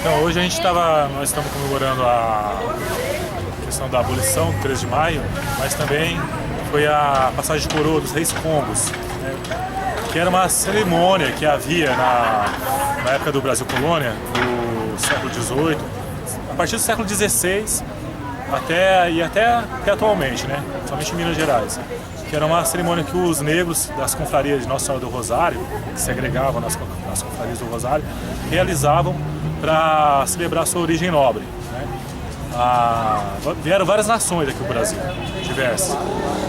Então, hoje nós estamos comemorando a questão da abolição, do 13 de maio, mas também foi a passagem de coroa dos reis congos, né? Que era uma cerimônia que havia na época do Brasil Colônia, do século XVIII, a partir do século XVI até atualmente, né? Somente em Minas Gerais. Que era uma cerimônia que os negros das confrarias de Nossa Senhora do Rosário, que se agregavam nas confrarias do Rosário, realizavam para celebrar sua origem nobre, né? Vieram várias nações aqui no Brasil, diversas,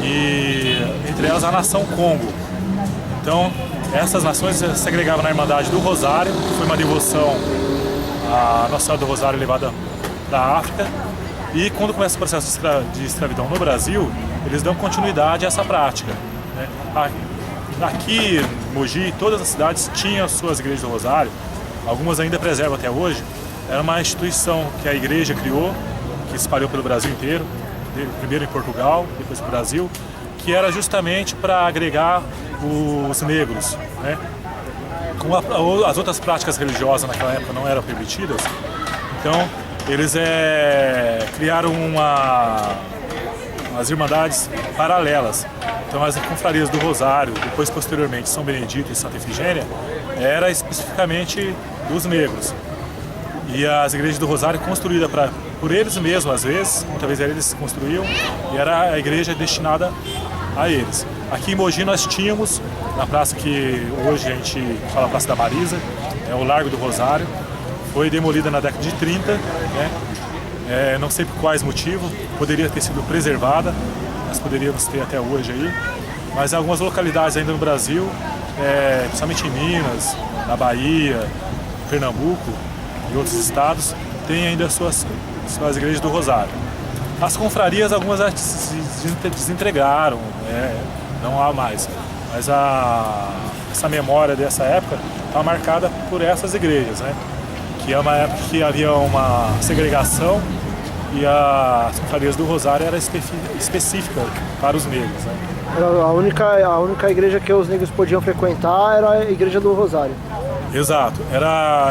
e entre elas a nação Congo. Então, essas nações se agregavam na Irmandade do Rosário, que foi uma devoção a Nossa Senhora do Rosário levada da África. E quando começa o processo de escravidão no Brasil, eles dão continuidade a essa prática, né? Aqui, Mogi, todas as cidades tinham suas igrejas do Rosário, algumas ainda preservam até hoje. Era uma instituição que a igreja criou, que espalhou pelo Brasil inteiro, primeiro em Portugal, depois no Brasil, que era justamente para agregar os negros, né? Como as outras práticas religiosas naquela época não eram permitidas, então eles criaram as irmandades paralelas. Então as confrarias do Rosário, depois posteriormente São Benedito e Santa Efigênia, era especificamente dos negros. E as igrejas do Rosário construídas por eles mesmos, às vezes, muitas vezes eles construíam, e era a igreja destinada a eles. Aqui em Mogi nós tínhamos, na praça que hoje a gente fala Praça da Marisa, é o Largo do Rosário, foi demolida na década de 30, né? Não sei por quais motivos, poderia ter sido preservada, nós poderíamos ter até hoje aí, mas em algumas localidades ainda no Brasil, principalmente em Minas, na Bahia, Pernambuco e outros estados, tem ainda suas igrejas do Rosário. As confrarias, algumas se desentregaram, não há mais, mas essa memória dessa época está marcada por essas igrejas, né? Que é uma época que havia uma segregação e as confrarias do Rosário era específica para os negros, né? A única igreja que os negros podiam frequentar era a igreja do Rosário. Exato.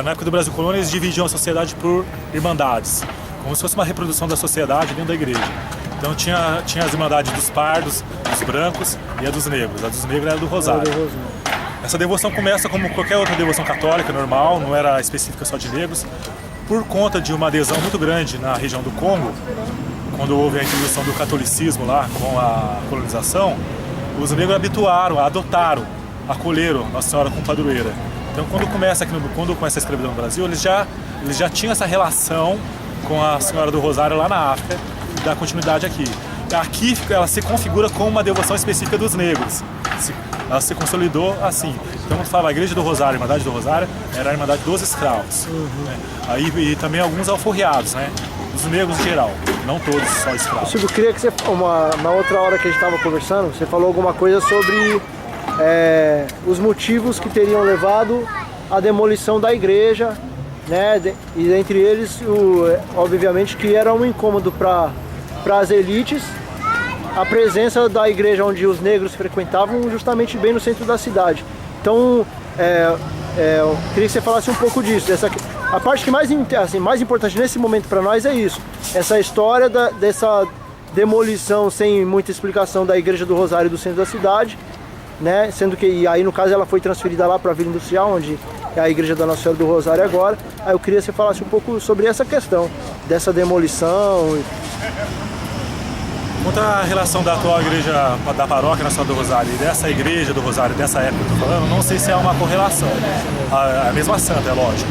Na época do Brasil Colônia, eles dividiam a sociedade por irmandades, como se fosse uma reprodução da sociedade dentro da igreja. Então tinha as irmandades dos pardos, dos brancos e a dos negros. A dos negros era do Rosário. Essa devoção começa como qualquer outra devoção católica normal, não era específica só de negros. Por conta de uma adesão muito grande na região do Congo, quando houve a introdução do catolicismo lá com a colonização, os negros adotaram, acolheram Nossa Senhora como padroeira. Então quando começa a escravidão no Brasil, eles já tinham essa relação com a Senhora do Rosário lá na África, e dá continuidade aqui. Aqui ela se configura como uma devoção específica dos negros. Ela se consolidou assim. Então, quando falava a Igreja do Rosário, a Irmandade do Rosário, era a Irmandade dos escravos. Né? E também alguns alforriados, né? Os negros em geral, não todos só escravos. Silvio, eu queria que você, na outra hora que a gente estava conversando, você falou alguma coisa sobre os motivos que teriam levado à demolição da igreja, né? E entre eles, obviamente, que era um incômodo para as elites, a presença da igreja onde os negros frequentavam justamente bem no centro da cidade. Então, eu queria que você falasse um pouco disso. A parte que mais importante nesse momento para nós é isso. Essa história dessa demolição sem muita explicação da Igreja do Rosário do centro da cidade, né? Sendo que, e aí no caso ela foi transferida lá para a Vila Industrial, onde é a Igreja da Nossa Senhora do Rosário agora. Aí eu queria que você falasse um pouco sobre essa questão, dessa demolição. Quanto à relação da atual igreja da paróquia Nossa Senhora do Rosário e dessa igreja do Rosário, dessa época que eu estou falando, não sei se há uma correlação. A mesma santa, é lógico.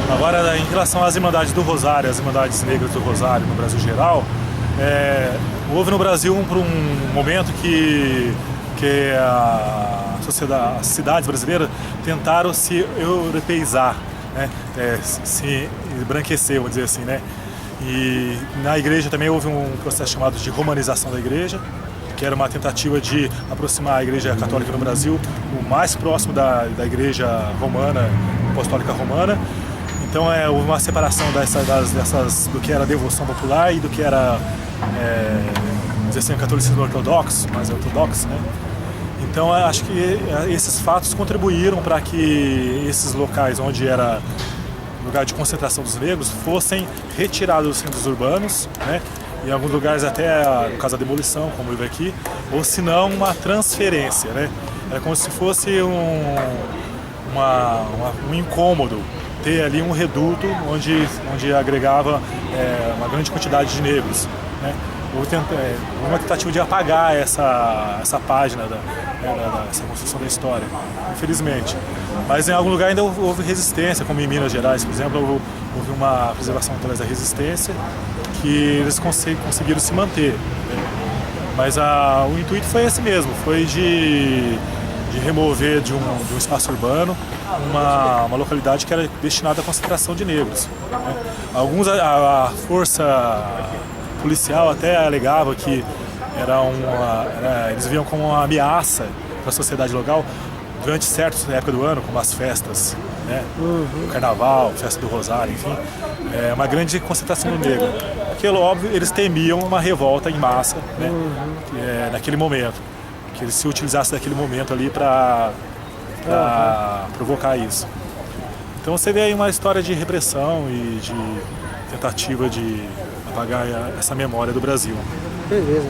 Agora, em relação às irmandades do Rosário, as irmandades negras do Rosário no Brasil geral, houve no Brasil um momento que as cidades brasileiras tentaram se europeizar, né? Se embranquecer, vamos dizer assim, né? E na igreja também houve um processo chamado de romanização da igreja, que era uma tentativa de aproximar a igreja católica no Brasil o mais próximo da igreja romana, apostólica romana. Então houve uma separação do que era a devoção popular e do que era, vamos dizer assim, o catolicismo ortodoxo, mais ortodoxo, né? Então acho que esses fatos contribuíram para que esses locais onde era lugar de concentração dos negros, fossem retirados dos centros urbanos, né? Em alguns lugares até, no caso da demolição, como eu vi aqui, ou se não uma transferência, né? Era como se fosse um incômodo ter ali um reduto onde agregava uma grande quantidade de negros, né? Uma tentativa de apagar essa página dessa construção da história, infelizmente. Mas em algum lugar ainda houve resistência, como em Minas Gerais, por exemplo, houve uma preservação através da resistência que eles conseguiram se manter, né? Mas o intuito foi esse mesmo, foi de remover de um espaço urbano uma localidade que era destinada à concentração de negros, né? A força policial até alegava que eles viam como uma ameaça para a sociedade local durante certa época do ano, como as festas, né? O Carnaval, Festa do Rosário, enfim, uma grande concentração do negro. Porque, óbvio, eles temiam uma revolta em massa, né? Naquele momento, que eles se utilizassem daquele momento ali para provocar isso. Então você vê aí uma história de repressão e de tentativa de apagar essa memória do Brasil. Beleza.